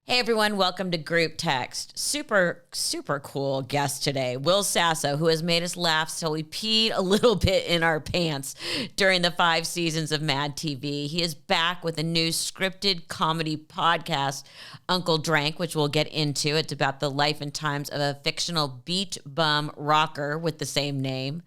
Hey everyone, welcome to Group Text. Super cool guest today, Will Sasso, who has made us laugh till we peed a little bit in our pants during the 5 seasons of Mad TV. He is back with a new scripted comedy podcast, Uncle Drank, which we'll get into. It's about the life and times of a fictional beach bum rocker with the same name.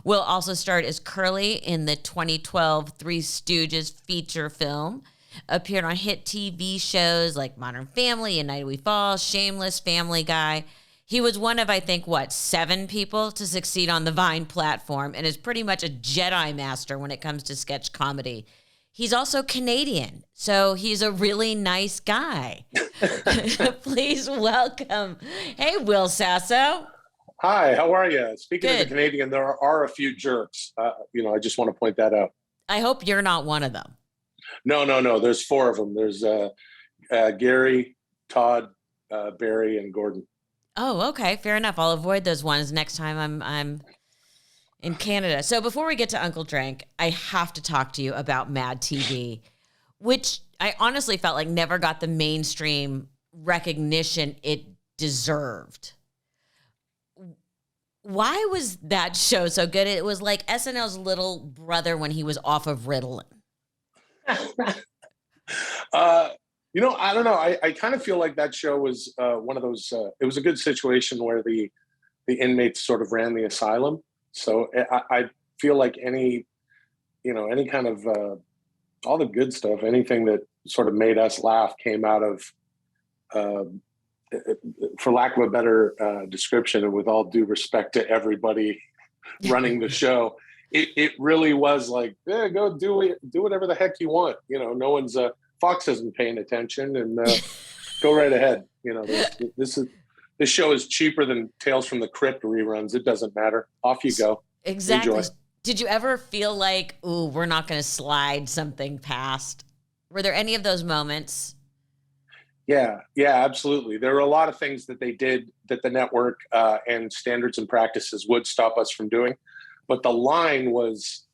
Will also starred as Curly in the 2012 Three Stooges feature film. Appeared on hit TV shows like Modern Family, United We Fall, Shameless, Family Guy. He was one of, I think, 7 people to succeed on the Vine platform and is pretty much a Jedi master when it comes to sketch comedy. He's also Canadian, so he's a really nice guy. Please welcome. Hey, Will Sasso. Hi, how are you? Speaking Good. of the Canadian, there are a few jerks. I just want to point that out. I hope you're not one of them. No. There's 4 of them. There's Gary, Todd, Barry, and Gordon. Oh, okay. Fair enough. I'll avoid those ones next time I'm in Canada. So before we get to Uncle Drank, I have to talk to you about Mad TV, which I honestly felt like never got the mainstream recognition it deserved. Why was that show so good? It was like SNL's little brother when he was off of Ritalin. I don't know. I kind of feel like that show was one of those. It was a good situation where the inmates sort of ran the asylum. So I feel like any kind of all the good stuff, anything that sort of made us laugh came out of, for lack of a better description, and with all due respect to everybody running the show. It really was like, go do whatever the heck you want. No one's Fox isn't paying attention, and go right ahead. This show is cheaper than Tales from the Crypt reruns. It doesn't matter. Off you go. Exactly. Enjoy. Did you ever feel like, ooh, we're not going to slide something past? Were there any of those moments? Yeah, absolutely. There were a lot of things that they did that the network and standards and practices would stop us from doing. But the line was,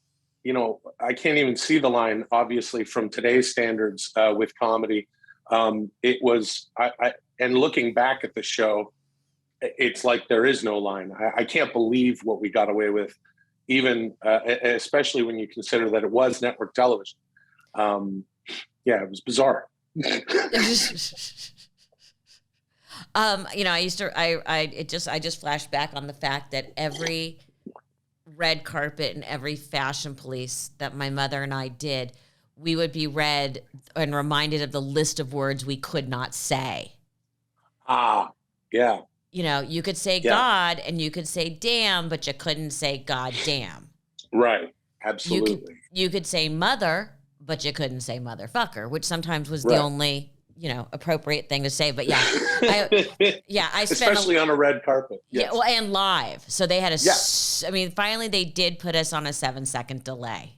I can't even see the line, obviously, from today's standards with comedy. It was, and looking back at the show, it's like there is no line. I can't believe what we got away with, even, especially when you consider that it was network television. It was bizarre. I just flashed back on the fact that every red carpet and every fashion police that my mother and I did, we would be read and reminded of the list of words we could not say. Yeah. You could say God and you could say damn, but you couldn't say God damn. Right. Absolutely. You could say mother, but you couldn't say motherfucker, which sometimes was the only, appropriate thing to say. But I spent especially on a red carpet. Yes. Yeah, well, and live. So they had finally they did put us on a 7-second delay.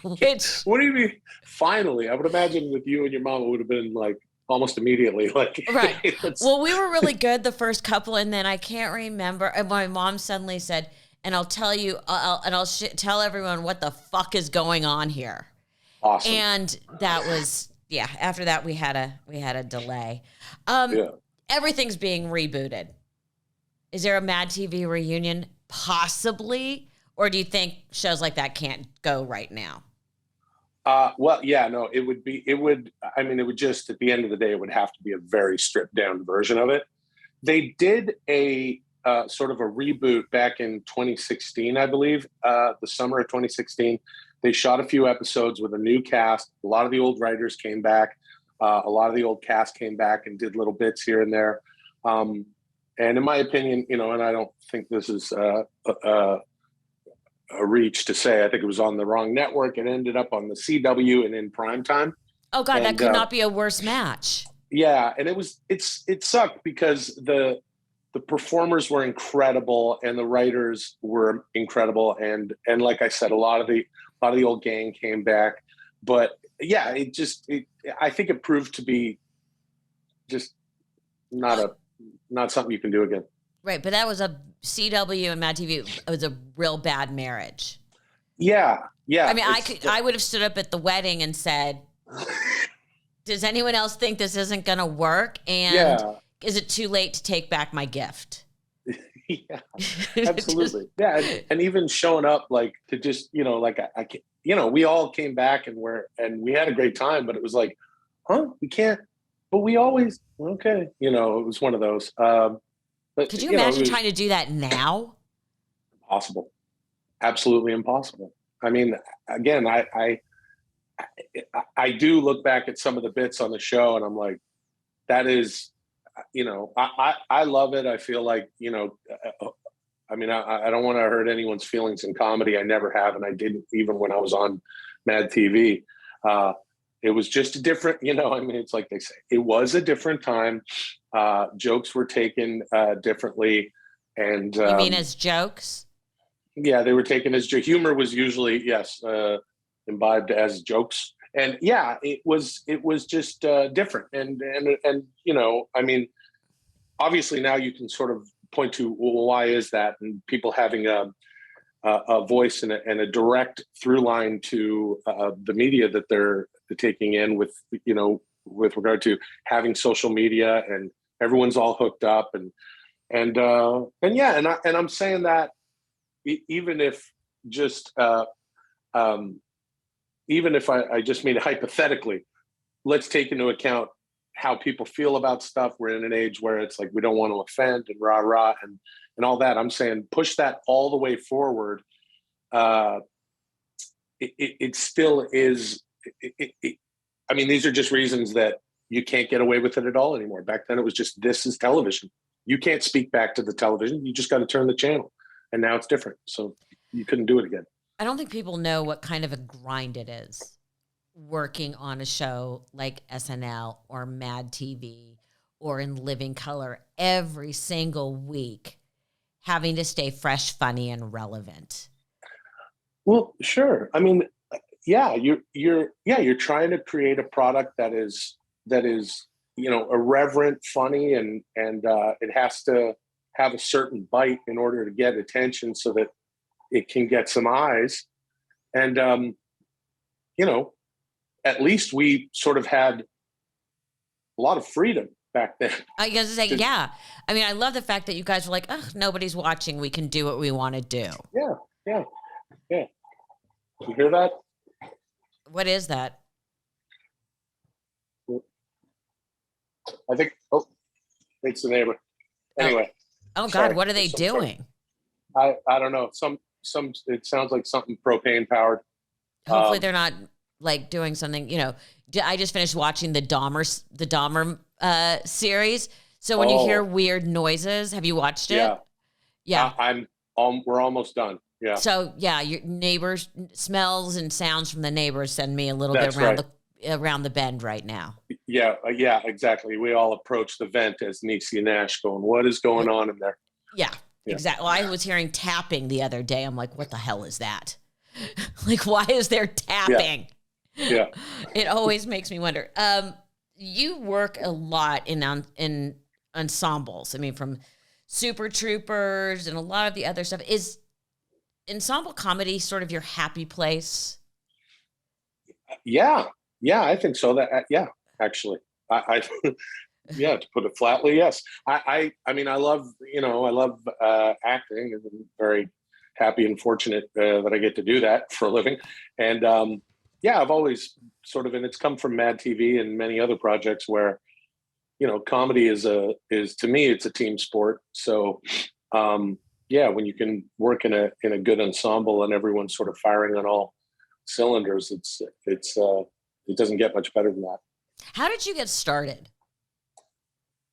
What do you mean? Finally, I would imagine with you and your mom, it would have been like almost immediately. Like, right. Well, we were really good the first couple, and then I can't remember. And my mom suddenly said, "And I'll tell you, I'll tell everyone what the fuck is going on here." Awesome. And that was after that we had a delay. Everything's being rebooted. Is there a Mad TV reunion? Possibly. Or do you think shows like that can't go right now? It would just, at the end of the day, it would have to be a very stripped down version of it. They did a sort of a reboot back in 2016, I believe, the summer of 2016. They shot a few episodes with a new cast. A lot of the old writers came back. A lot of the old cast came back and did little bits here and there. And in my opinion, and I don't think this is a reach to say, I think it was on the wrong network. It ended up on the CW and in primetime. Oh God, that could not be a worse match. Yeah, and it sucked because the performers were incredible and the writers were incredible, and like I said, a lot of the old gang came back. But yeah, I think it proved to be just not something you can do again. Right, but that was a CW and Mad TV. It was a real bad marriage. Yeah. I mean, I would have stood up at the wedding and said, Does anyone else think this isn't going to work? And Yeah. is it too late to take back my gift? Yeah, absolutely. Yeah. And even showing up like to just, like I can't, we all came back and we had a great time, but it was like, huh, we can't, but we always, okay. It was one of those. But Could you it imagine was trying to do that now? impossible. Absolutely impossible. I mean, again, I do look back at some of the bits on the show and I'm like, that is, I love it. I feel like, I mean, I don't want to hurt anyone's feelings in comedy. I never have. And I didn't even when I was on Mad TV. It was just a different, I mean, it's like they say, it was a different time. Jokes were taken differently. And You mean as jokes? yeah, they were taken as humor was usually, yes, imbibed as jokes. And yeah, it was just different. And, I mean, obviously now you can sort of point to, well, why is that? And people having a voice and a direct through line to the media that they're taking in with regard to having social media and everyone's all hooked up and yeah. And I'm saying that even if just, even if I just made it hypothetically, let's take into account how people feel about stuff. We're in an age where it's like we don't want to offend and rah rah and all that. I'm saying push that all the way forward. It still is. I mean, these are just reasons that you can't get away with it at all anymore. Back then, it was just this is television. You can't speak back to the television. You just got to turn the channel, and now it's different. So you couldn't do it again. I don't think people know what kind of a grind it is working on a show like SNL or Mad TV or in Living Color every single week, having to stay fresh, funny, and relevant. Well, sure. I mean, yeah, you're trying to create a product that is irreverent, funny, and it has to have a certain bite in order to get attention so that it can get some eyes. And at least we sort of had a lot of freedom back then. I guess to say, yeah. I mean, I love the fact that you guys were like, oh, nobody's watching. We can do what we want to do. Yeah. You hear that? What is that? I think, it's the neighbor. Anyway. Oh God, sorry. What are they doing? I don't know. Some, it sounds like something propane powered. Hopefully they're not like doing something, I just finished watching the Dahmer series. So when you hear weird noises, have you watched it? Yeah. We're almost done. Yeah. So yeah, your neighbors smells and sounds from the neighbors send me a little That's bit around right. around the bend right now. Yeah, exactly. We all approach the vent as Niecy Nash going, what is going on in there? Yeah, exactly. Well, I was hearing tapping the other day. I'm like, what the hell is that? Like, why is there tapping? Yeah. It always makes me wonder. You work a lot in ensembles. I mean, from Super Troopers and a lot of the other stuff. Is ensemble comedy sort of your happy place? Yeah, I think so. Actually, I yeah, to put it flatly, yes. I mean, I love acting, and I'm very happy and fortunate that I get to do that for a living. And I've always sort of, and it's come from Mad TV and many other projects where comedy is to me it's a team sport. So when you can work in a good ensemble and everyone's sort of firing on all cylinders, it doesn't get much better than that. How did you get started?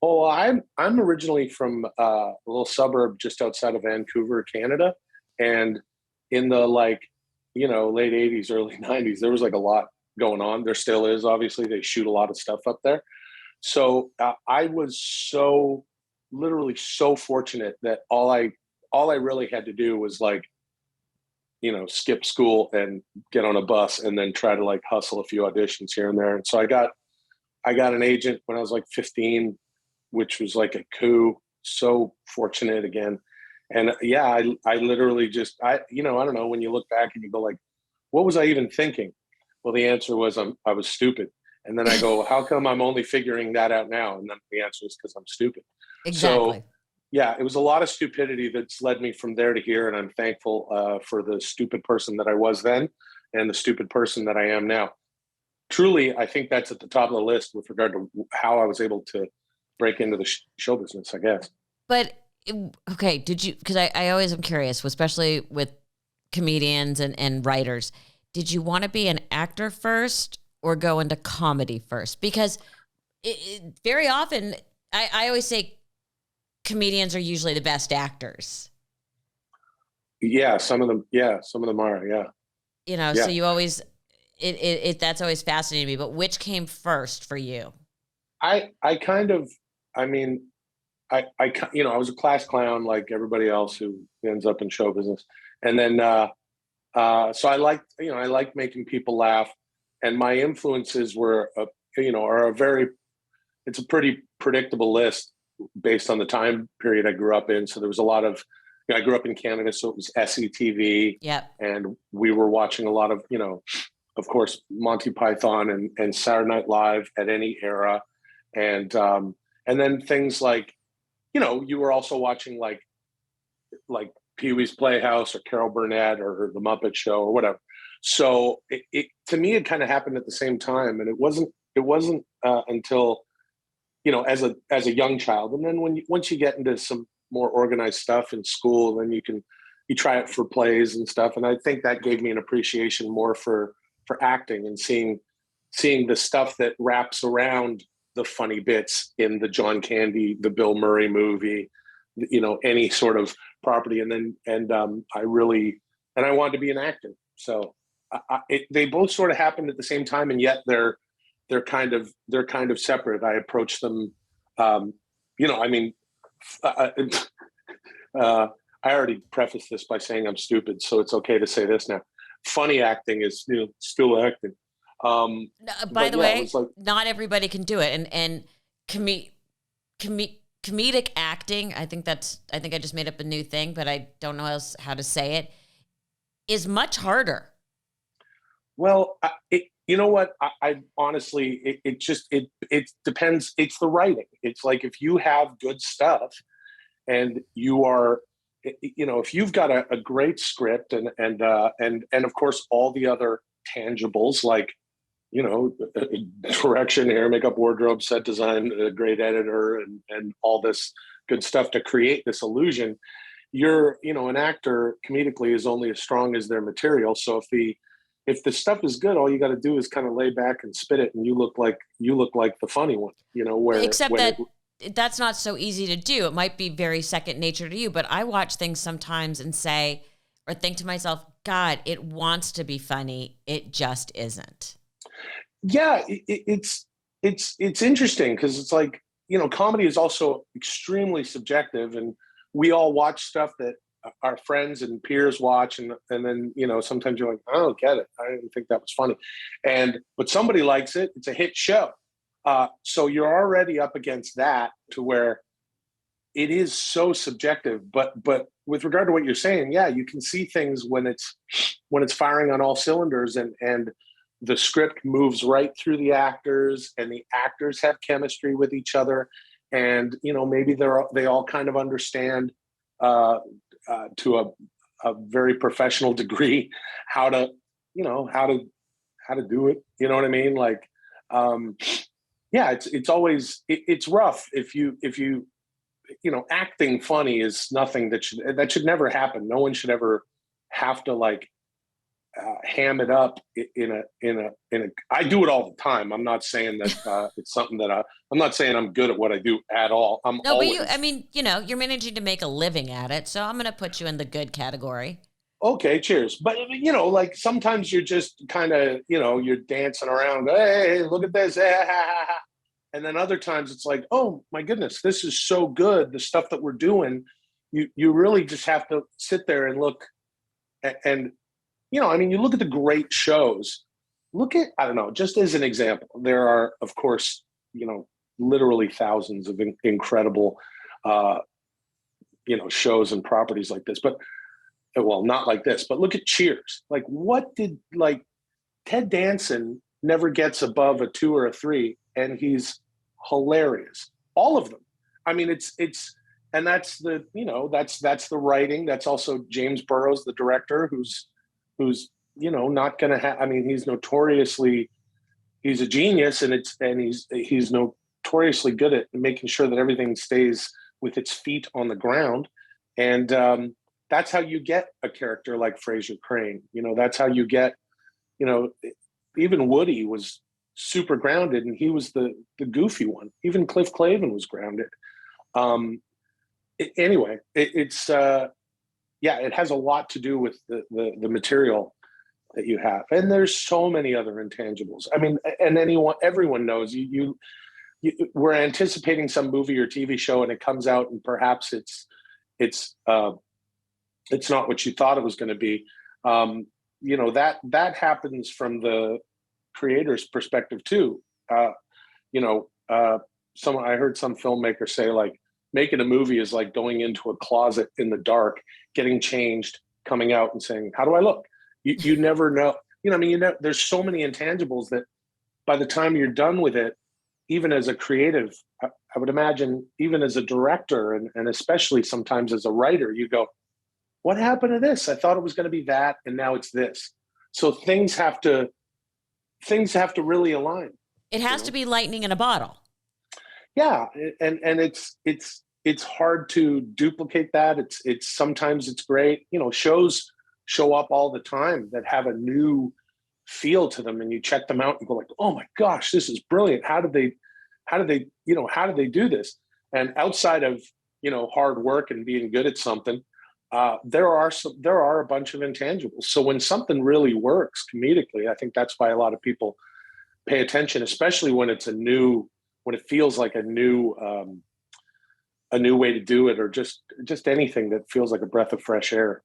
Oh, I'm originally from a little suburb just outside of Vancouver, Canada, and in the late 80s, early 90s, there was like a lot going on. There still is, obviously. They shoot a lot of stuff up there. So I was literally so fortunate that all I really had to do was skip school and get on a bus and then try to hustle a few auditions here and there. And so I got an agent when I was 15, which was like a coup. So fortunate again. And I literally just, I don't know, when you look back and you go what was I even thinking? Well, the answer was I was stupid. And then I go, how come I'm only figuring that out now? And then the answer is because I'm stupid. Exactly. So yeah, it was a lot of stupidity that's led me from there to here. And I'm thankful for the stupid person that I was then and the stupid person that I am now. Truly, I think that's at the top of the list with regard to how I was able to break into the show business, I guess. But okay, did you, because I always am curious, especially with comedians and writers, did you want to be an actor first or go into comedy first? Because very often, I always say comedians are usually the best actors. Yeah, some of them. Yeah, some of them are. Yeah. You know, Yeah. so you always, that's always fascinating me. But which came first for you? I kind of, I mean, I was a class clown like everybody else who ends up in show business. And then, so I liked making people laugh. And my influences were, are it's a pretty predictable list based on the time period I grew up in. So there was a lot of, I grew up in Canada, so it was SETV. Yep. And we were watching a lot of, of course, Monty Python and Saturday Night Live at any era. And then things like, you were also watching like Pee-wee's Playhouse or Carol Burnett or The Muppet Show or whatever. So it to me, it kind of happened at the same time. And it wasn't until, as a young child. And then once you get into some more organized stuff in school, then you try it for plays and stuff. And I think that gave me an appreciation more for acting and seeing the stuff that wraps around the funny bits in the John Candy, the Bill Murray movie, any sort of property. And I wanted to be an actor. So they both sort of happened at the same time, and yet they're kind of separate. I approach them, I already prefaced this by saying I'm stupid, so it's okay to say this now. Funny acting is still acting. By the way, not everybody can do it, and comedic acting. I think I just made up a new thing, but I don't know how to say it. Is much harder. Well, you know what? I honestly, it depends. It's the writing. It's like if you have good stuff, and you are, if you've got a great script and of course all the other tangibles like, direction, hair, makeup, wardrobe, set design, a great editor, and all this good stuff to create this illusion. You're, an actor comedically is only as strong as their material. So if the stuff is good, all you got to do is kind of lay back and spit it, and you look like the funny one. That's not so easy to do. It might be very second nature to you, but I watch things sometimes and say, or think to myself, God, it wants to be funny. It just isn't. Yeah, it's interesting because it's like, comedy is also extremely subjective, and we all watch stuff that our friends and peers watch, and then sometimes you're like, I don't get it, I didn't think that was funny, but somebody likes it, it's a hit show, so you're already up against that to where it is so subjective. But with regard to what you're saying, yeah, you can see things when it's firing on all cylinders, and the script moves right through the actors, and the actors have chemistry with each other, and maybe they all kind of understand to a very professional degree how to do it. You know what I mean? Like, yeah, it's always it's rough if you acting funny is nothing that should never happen. No one should ever have to like ham it up in a. I do it all the time. I'm not saying that it's something that I'm not saying I'm good at what I do at all. You're managing to make a living at it, so I'm going to put you in the good category. Okay, cheers. But like sometimes you're just kind of you're dancing around. Hey, look at this. And then other times it's like, oh my goodness, this is so good. The stuff that we're doing, you really just have to sit there and look and you look at the great shows. Look at, I don't know, just as an example, there are, of course, literally thousands of incredible, shows and properties like this. But, well, not like this, but look at Cheers. Like, what did, Ted Danson never gets above a 2 or a 3, and he's hilarious. All of them. I mean, and that's the, that's the writing. That's also James Burrows, the director, who's not going to have. I mean, he's a genius, and he's notoriously good at making sure that everything stays with its feet on the ground, and that's how you get a character like Fraser Crane. That's how you get, even Woody was super grounded, and he was the goofy one. Even Cliff Clavin was grounded. Anyway, it has a lot to do with the material that you have, and there's so many other intangibles. I mean, and everyone knows we're anticipating some movie or TV show, and it comes out, and perhaps it's not what you thought it was going to be. That happens from the creator's perspective too. I heard some filmmaker say, like, making a movie is like going into a closet in the dark, getting changed, coming out and saying, how do I look? You never know. There's so many intangibles that by the time you're done with it, even as a creative, I would imagine, even as a director, and especially sometimes as a writer, you go, what happened to this? I thought it was going to be that, and now it's this. So things have to really align. It has to be lightning in a bottle. Yeah, and it's hard to duplicate that. It's sometimes it's great. Shows show up all the time that have a new feel to them, and you check them out and go like, oh my gosh, this is brilliant. How did they do this? And outside of hard work and being good at something, there are a bunch of intangibles. So when something really works comedically, I think that's why a lot of people pay attention, especially when when it feels like a new way to do it, or just anything that feels like a breath of fresh air.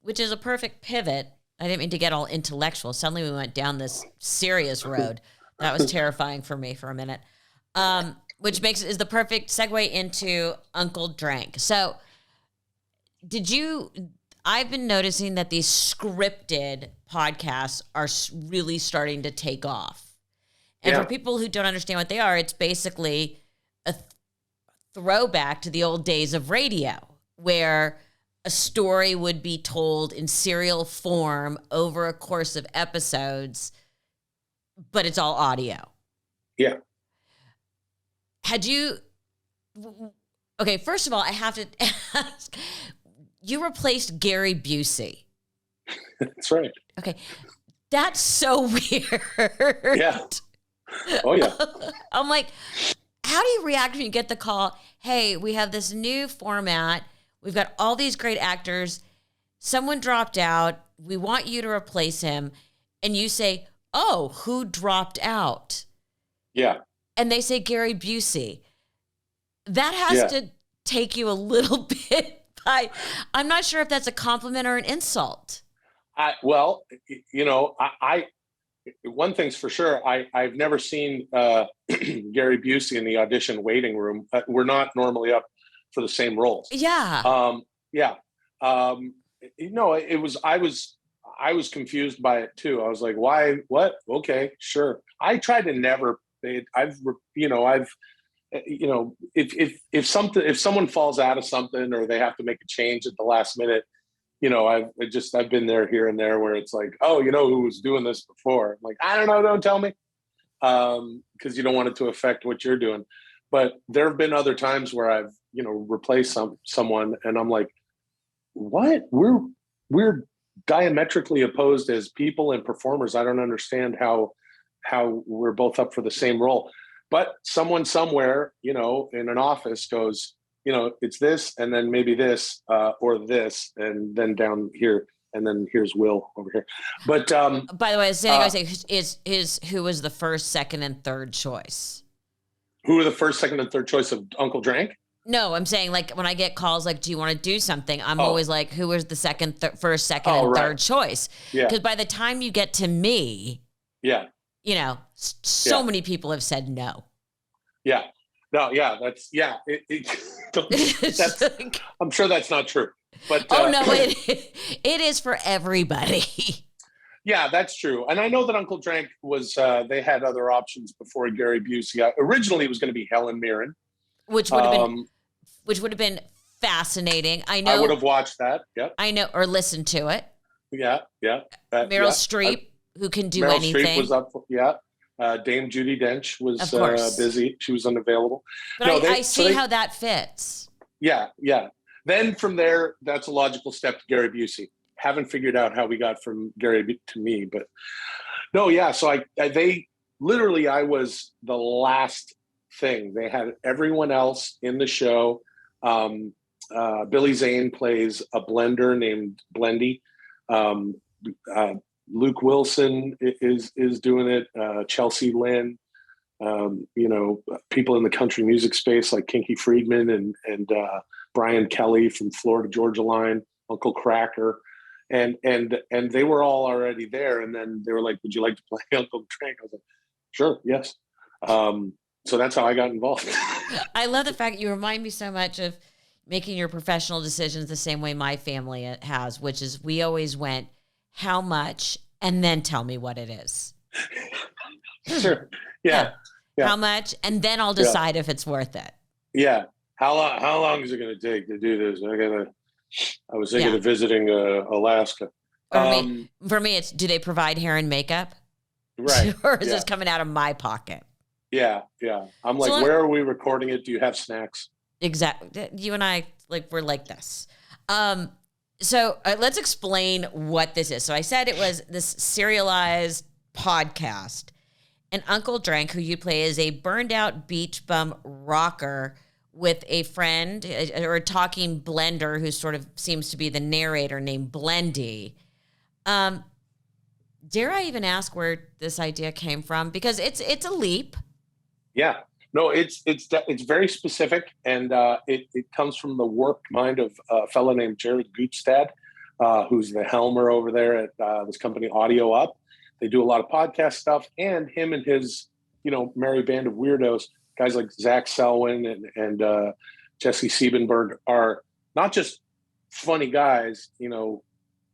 Which is a perfect pivot. I didn't mean to get all intellectual. Suddenly we went down this serious road. That was terrifying for me for a minute. Which is the perfect segue into Uncle Drank. So I've been noticing that these scripted podcasts are really starting to take off. And for people who don't understand what they are, it's basically a throwback to the old days of radio, where a story would be told in serial form over a course of episodes, but it's all audio. Yeah. Okay, first of all, I have to ask, you replaced Gary Busey. That's right. Okay. That's so weird. Yeah. Oh, yeah. I'm like, how do you react when you get the call? Hey, we have this new format. We've got all these great actors. Someone dropped out. We want you to replace him. And you say, oh, who dropped out? Yeah. And they say Gary Busey. That has to take you a little bit by, I'm not sure if that's a compliment or an insult. One thing's for sure. I've never seen Gary Busey in the audition waiting room. We're not normally up for the same roles. Yeah. I was confused by it too. I was like, why, what? Okay, sure. I try to never, if someone falls out of something, or they have to make a change at the last minute, I've been there, here and there, where it's like, oh, who was doing this before? I'm like, I don't know, don't tell me. Because you don't want it to affect what you're doing. But there have been other times where I've, replaced someone, and I'm like, what? We're diametrically opposed as people and performers. I don't understand how we're both up for the same role. But someone somewhere, in an office goes, it's this, and then maybe this, or this, and then down here, and then here's Will over here. But by the way, I say is who was the first, second, and third choice? Who were the first, second, and third choice of Uncle Drank? No, I'm saying, like, when I get calls like, do you want to do something? I'm always like, who was the first, second, and third choice? Yeah. Because by the time you get to me, so many people have said no. Yeah. No, yeah, that's I'm sure that's not true. But no, it is for everybody. Yeah, that's true. And I know that Uncle Drank was, they had other options before Gary Busey. Originally, it was going to be Helen Mirren. which would have been which would have been fascinating. I would have watched that. Yep. I know, or listened to it. Yeah. Meryl Streep, who can do Meryl anything. Streep was up. Dame Judi Dench was busy. She was unavailable. But I see how that fits. Yeah. Then from there, that's a logical step to Gary Busey. Haven't figured out how we got from Gary to me, but no, yeah. So I was the last thing. They had everyone else in the show. Billy Zane plays a blender named Blendy. Luke Wilson is doing it. Chelsea Lynn. People in the country music space like Kinky Friedman and Brian Kelly from Florida Georgia Line, Uncle Cracker. And they were all already there. And then they were like, would you like to play Uncle Drank? I was like, sure, yes. So that's how I got involved. I love the fact you remind me so much of making your professional decisions the same way my family has, which is we always went, how much, and then tell me what it is. Sure. Yeah. How much, and then I'll decide if it's worth it. Yeah. How long is it going to take to do this? I was thinking of visiting Alaska. For me, it's, do they provide hair and makeup? Right. Or is this coming out of my pocket? Yeah. I'm like, where are we recording it? Do you have snacks? Exactly. You and I, we're like this. So let's explain what this is. So I said it was this serialized podcast. And Uncle Drank, who you play, is a burned out beach bum rocker with a friend or a talking blender who sort of seems to be the narrator named Blendy. Dare I even ask where this idea came from? Because it's a leap. Yeah, no, it's very specific, and it comes from the work mind of a fellow named Jared Gutstad, who's the helmer over there at this company Audio Up. They do a lot of podcast stuff, and him and his merry band of weirdos, guys like Zach Selwyn and Jesse Siebenberg, are not just funny guys.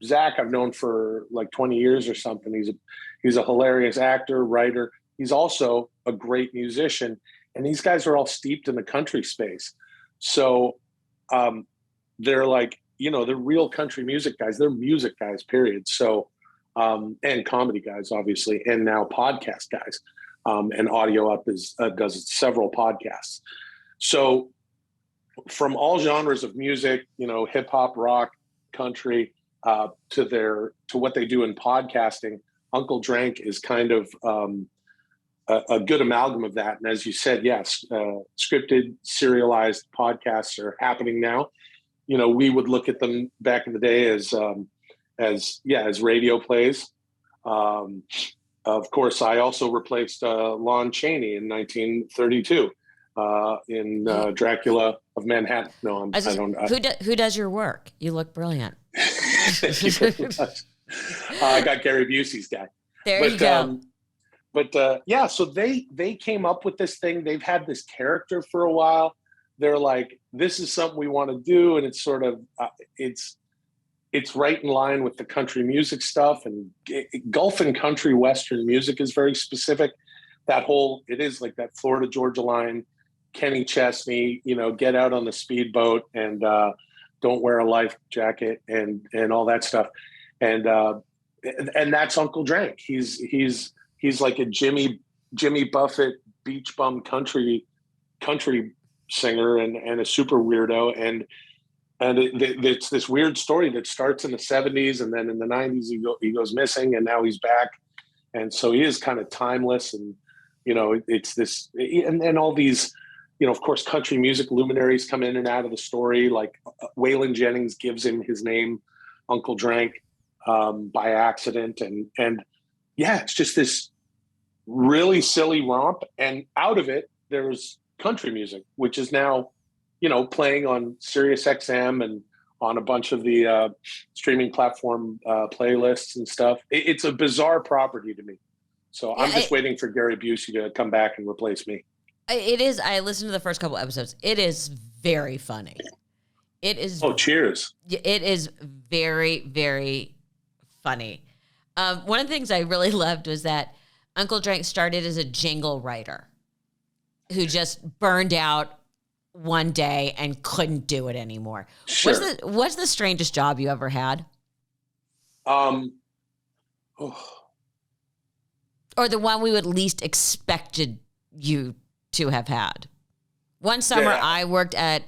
Zach I've known for like 20 years or something. He's a hilarious actor, writer. He's also a great musician, and these guys are all steeped in the country space. So they're like, they're real country music guys. They're music guys, period. So, and comedy guys, obviously, and now podcast guys. And Audio Up does several podcasts. So from all genres of music, hip hop, rock, country, to what they do in podcasting, Uncle Drank is kind of a good amalgam of that. And as you said, yes, scripted, serialized podcasts are happening now. We would look at them back in the day as radio plays. Of course, I also replaced Lon Chaney in 1932 in Dracula of Manhattan. No, I don't. Who does your work? You look brilliant. Thank you very much. I got Gary Busey's guy. You go. So they came up with this thing. They've had this character for a while. They're like, this is something we want to do, and it's sort of it's right in line with the country music stuff, and Gulf and country Western music is very specific. It is like that Florida Georgia Line, Kenny Chesney, get out on the speedboat and don't wear a life jacket and all that stuff. And that's Uncle Drank. He's like a Jimmy Buffett beach bum country singer and a super weirdo. And it's this weird story that starts in the 70s, and then in the 90s he goes missing, and now he's back. And so he is kind of timeless. And, it's this, and all these, of course, country music luminaries come in and out of the story. Like Waylon Jennings gives him his name, Uncle Drank, by accident. And yeah, it's just this really silly romp. And out of it, there's country music, which is now, playing on Sirius XM and on a bunch of the streaming platform playlists and stuff. It's a bizarre property to me. So I'm just waiting for Gary Busey to come back and replace me. It is. I listened to the first couple episodes. It is very funny. It is. Oh, cheers. It is very, very funny. One of the things I really loved was that Uncle Drank started as a jingle writer who just burned out one day and couldn't do it anymore. Sure. What's the strangest job you ever had? Oh, Or the one we would least expected you to have had? One summer, Yeah. I worked at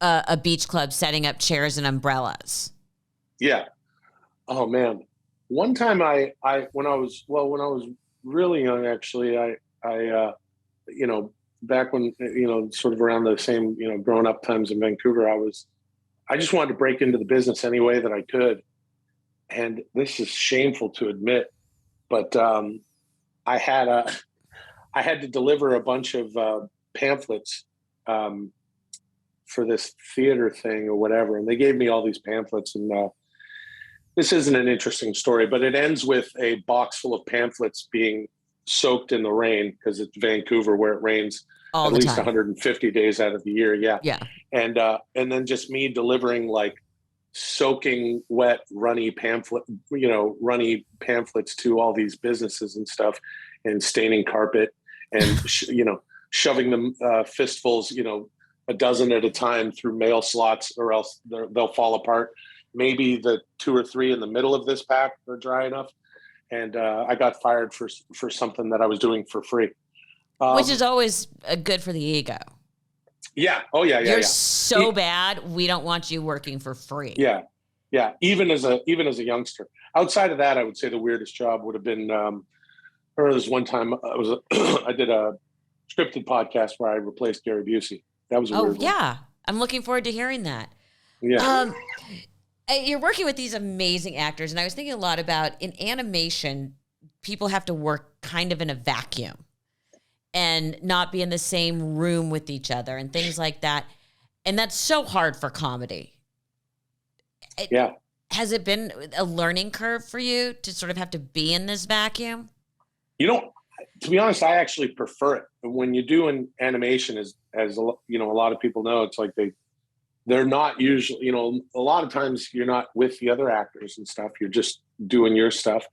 a beach club setting up chairs and umbrellas. yeah. Oh man. One time when I was really young, actually, you know, back when, sort of around the same, growing up times in Vancouver, I just wanted to break into the business any way that I could. And this is shameful to admit, but I had I had to deliver a bunch of pamphlets for this theater thing or whatever, and they gave me all these pamphlets. And this isn't an interesting story, but it ends with a box full of pamphlets being soaked in the rain because it's Vancouver, where it rains All at the least time. 150 days out of the year. Yeah, Yeah. and then just me delivering like soaking wet runny pamphlets to all these businesses and stuff, and staining carpet and shoving them fistfuls, a dozen at a time through mail slots, or else they'll fall apart. Maybe the 2 or 3 in the middle of this pack are dry enough, and I got fired for something that I was doing for free, Which is always good for the ego. yeah. Oh yeah. You're so bad, we don't want you working for free. Yeah. Yeah. Even as a youngster. Outside of that, I would say the weirdest job would have been, there was one time I did a scripted podcast where I replaced Gary Busey. That was a weird one. Yeah. I'm looking forward to hearing that. Yeah. You're working with these amazing actors, and I was thinking a lot about, in animation, people have to work kind of in a vacuum and not be in the same room with each other and things like that. And that's so hard for comedy. Yeah. Has it been a learning curve for you to sort of have to be in this vacuum? To be honest, I actually prefer it. When you do an animation, as a lot of people know, it's like they're not usually, a lot of times you're not with the other actors and stuff. You're just doing your stuff.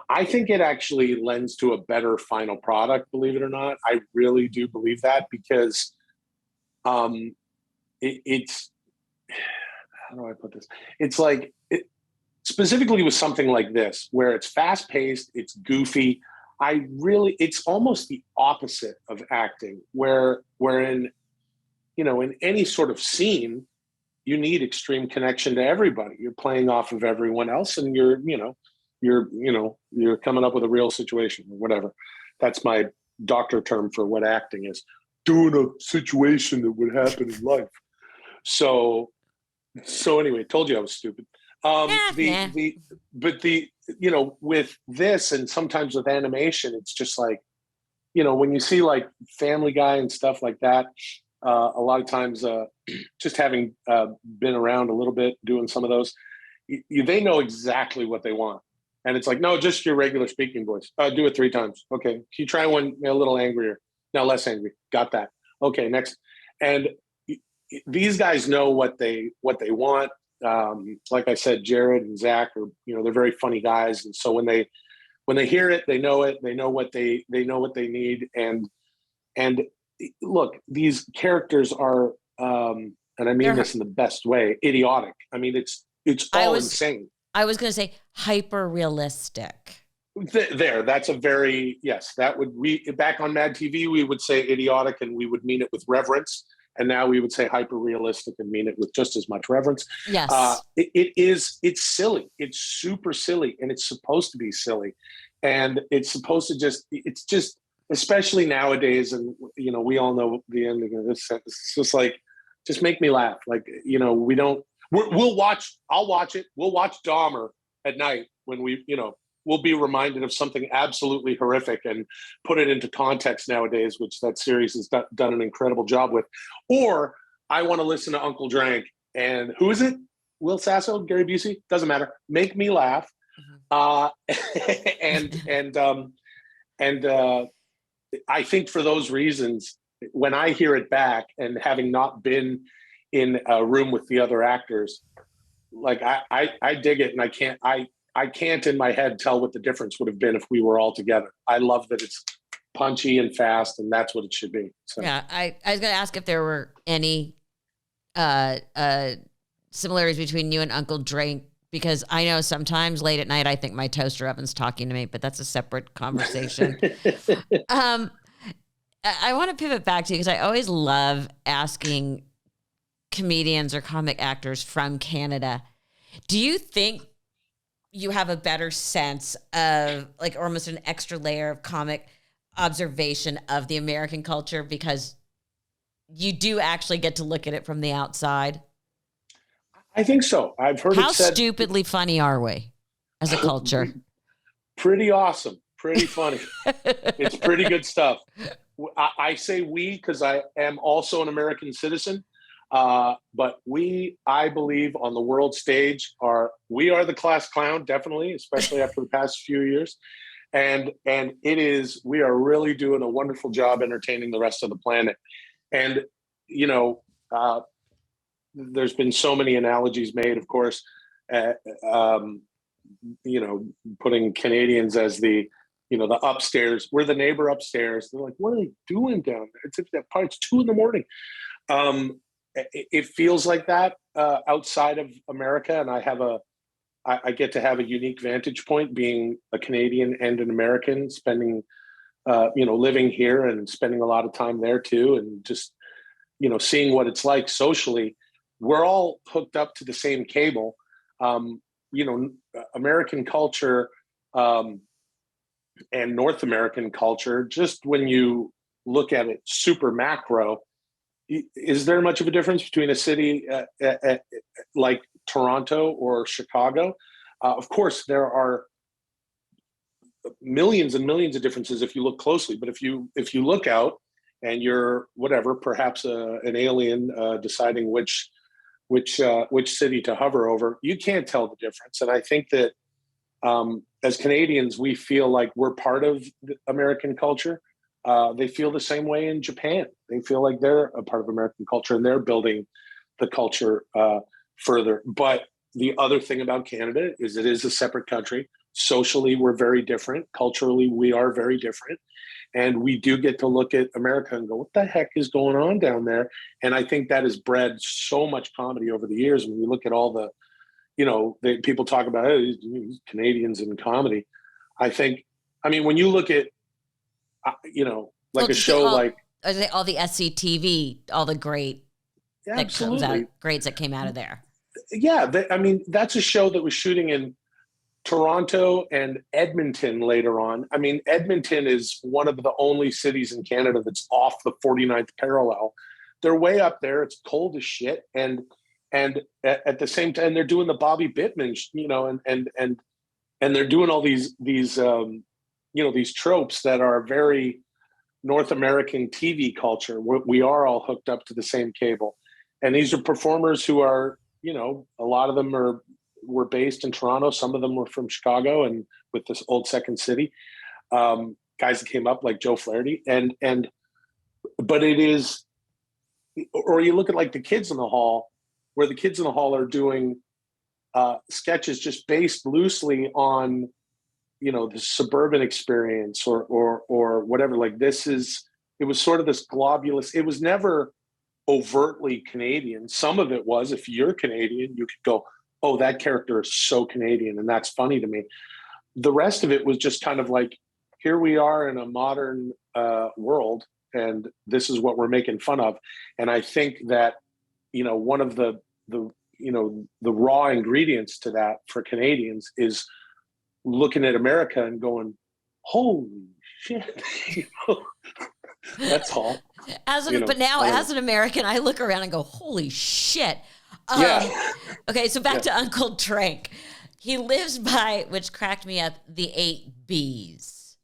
I think it actually lends to a better final product, believe it or not. I really do believe that, because it's, how do I put this? It's like, specifically with something like this, where it's fast paced, it's goofy. It's almost the opposite of acting, wherein, in any sort of scene, you need extreme connection to everybody. You're playing off of everyone else, and you're coming up with a real situation or whatever. That's my doctor term for what acting is. Doing a situation that would happen in life. So anyway, told you I was stupid. With this, and sometimes with animation, it's just like, when you see like Family Guy and stuff like that, a lot of times, just having been around a little bit doing some of those, they know exactly what they want. And it's like, no, just your regular speaking voice. Do it 3 times. Okay. Can you try one a little angrier? No, less angry. Got that. Okay, next. And these guys know what they want. Like I said, Jared and Zach are, they're very funny guys. And so when they hear it, they know it. They know what they need. And look, these characters are, and I mean this in the best way, idiotic. I mean, it's all insane. I was going to say hyper realistic. That's a very, yes, that would, back on Mad TV, we would say idiotic and we would mean it with reverence. And now we would say hyper realistic and mean it with just as much reverence. Yes. It's silly. It's super silly, and it's supposed to be silly. And it's supposed to it's just, especially nowadays. And, we all know the ending of this sentence. It's just like, just make me laugh. Like, I'll watch it. We'll watch Dahmer at night when we'll be reminded of something absolutely horrific and put it into context nowadays, which that series has done an incredible job with. Or I want to listen to Uncle Drank, and who is it? Will Sasso, Gary Busey? Doesn't matter. Make me laugh. And I think for those reasons, when I hear it back, and having not been in a room with the other actors, like I dig it, and I can't in my head tell what the difference would have been if we were all together. I love that it's punchy and fast, and that's what it should be. So. Yeah, I was going to ask if there were any similarities between you and Uncle Drake, because I know sometimes late at night I think my toaster oven's talking to me, but that's a separate conversation. I want to pivot back to you because I always love asking comedians or comic actors from Canada, do you think you have a better sense of like almost an extra layer of comic observation of the American culture because you do actually get to look at it from the outside? I think so. I've heard How it said. stupidly funny are we as a culture? Pretty awesome. Pretty funny. It's pretty good stuff. I say we because I am also an American citizen. But I believe on the world stage we are the class clown, definitely, especially after the past few years. And we are really doing a wonderful job entertaining the rest of the planet. And, there's been so many analogies made, of course, putting Canadians as the upstairs. We're the neighbor upstairs. They're like, what are they doing down there? It's 2 a.m. It feels like that outside of America. And I get to have a unique vantage point being a Canadian and an American, spending, living here and spending a lot of time there too. And just, seeing what it's like socially. We're all hooked up to the same cable. American culture and North American culture, just when you look at it super macro, is there much of a difference between a city like Toronto or Chicago? Of course, there are millions and millions of differences if you look closely. But if you look out and you're perhaps an alien deciding which city to hover over, you can't tell the difference. And I think that as Canadians, we feel like we're part of the American culture. They feel the same way in Japan. They feel like they're a part of American culture and they're building the culture further. But the other thing about Canada is it is a separate country. Socially, we're very different. Culturally, we are very different. And we do get to look at America and go, what the heck is going on down there? And I think that has bred so much comedy over the years. When you look at all the, people talk about Canadians in comedy. When you look at, a show like all the SCTV, all the great grades that came out of there. Yeah, that's a show that was shooting in Toronto and Edmonton later on. Edmonton is one of the only cities in Canada that's off the 49th parallel. They're way up there. It's cold as shit, and at the same time they're doing the Bobby Bittman, and they're doing all these tropes that are very North American TV culture. We are all hooked up to the same cable, and these are performers who are, a lot of them were based in Toronto. Some of them were from Chicago and with this old Second City, guys that came up like Joe Flaherty. But it is, or you look at like the Kids in the Hall, where the Kids in the Hall are doing sketches just based loosely on, the suburban experience or whatever. Like it was sort of this globulous, it was never overtly Canadian. Some of it was, if you're Canadian, you could go, oh, that character is so Canadian, and that's funny to me. The rest of it was just kind of like, here we are in a modern world, and this is what we're making fun of. And I think that, one of the raw ingredients to that for Canadians is looking at America and going, holy shit. That's all. As an American, I look around and go, holy shit. Yeah. Okay, so back to Uncle Drake. He lives by, which cracked me up, the 8 B's.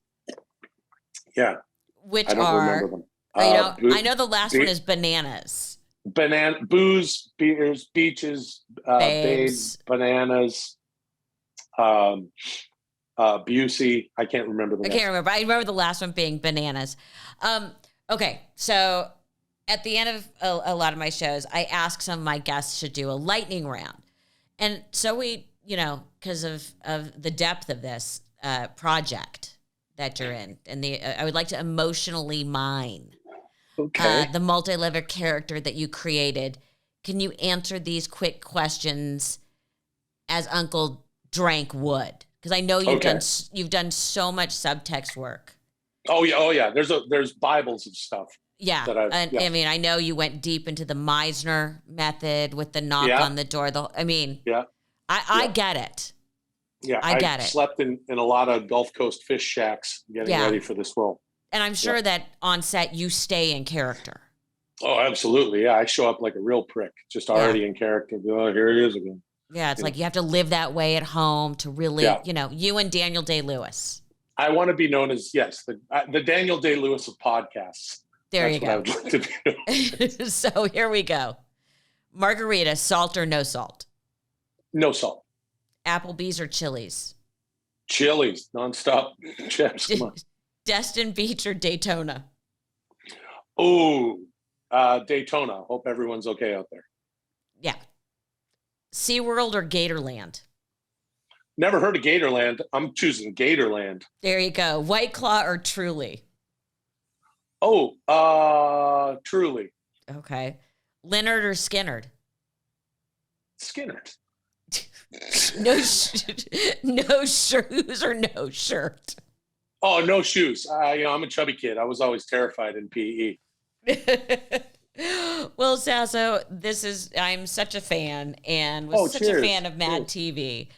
Yeah. Which I don't remember them. I know the last one is bananas. Booze, beers, beaches, babes, bananas, Busey. I can't remember the I can't remember. I remember the last one being bananas. Okay, so at the end of a lot of my shows, I ask some of my guests to do a lightning round. And so we because of the depth of this project that you're in, and I would like to emotionally mine the multi-level character that you created. Can you answer these quick questions as Uncle Drank would? Because I know you've done so much subtext work. Oh yeah. There's Bibles of stuff. Yeah, I mean, I know you went deep into the Meisner method with the knock on the door. I get it. Yeah, I get it. Slept in a lot of Gulf Coast fish shacks getting ready for this role. And I'm sure that on set you stay in character. Oh, absolutely. Yeah, I show up like a real prick, just already in character. Oh, here he is again. Yeah, it's like you have to live that way at home to really, you and Daniel Day-Lewis. I want to be known as, the Daniel Day-Lewis of podcasts. That's what I would like to be. So here we go. Margarita, salt or no salt? No salt. Applebee's or Chili's? Chili's, nonstop. Chaps, come on. Destin Beach or Daytona? Oh, Daytona. Hope everyone's okay out there. Yeah. SeaWorld or Gatorland? Never heard of Gatorland. I'm choosing Gatorland. There you go. White Claw or Truly? Oh, Truly. Okay. Leonard or Skinnerd? Skinnerd. No shoes or no shirt? Oh, no shoes. I'm a chubby kid. I was always terrified in PE. Will Sasso, I'm such a fan and was such a fan of Mad TV.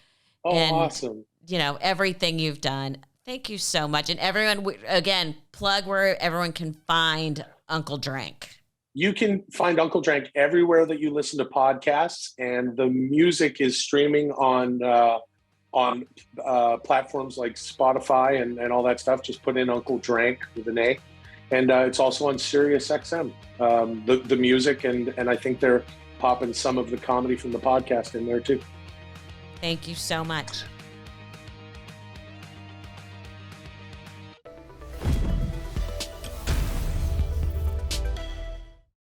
Oh, and, awesome. Everything you've done. Thank you so much. And everyone, again, plug where everyone can find Uncle Drank. You can find Uncle Drank everywhere that you listen to podcasts, and the music is streaming on platforms like Spotify and all that stuff. Just put in Uncle Drank with an A. And it's also on Sirius XM, the music, and I think they're popping some of the comedy from the podcast in there too. Thank you so much.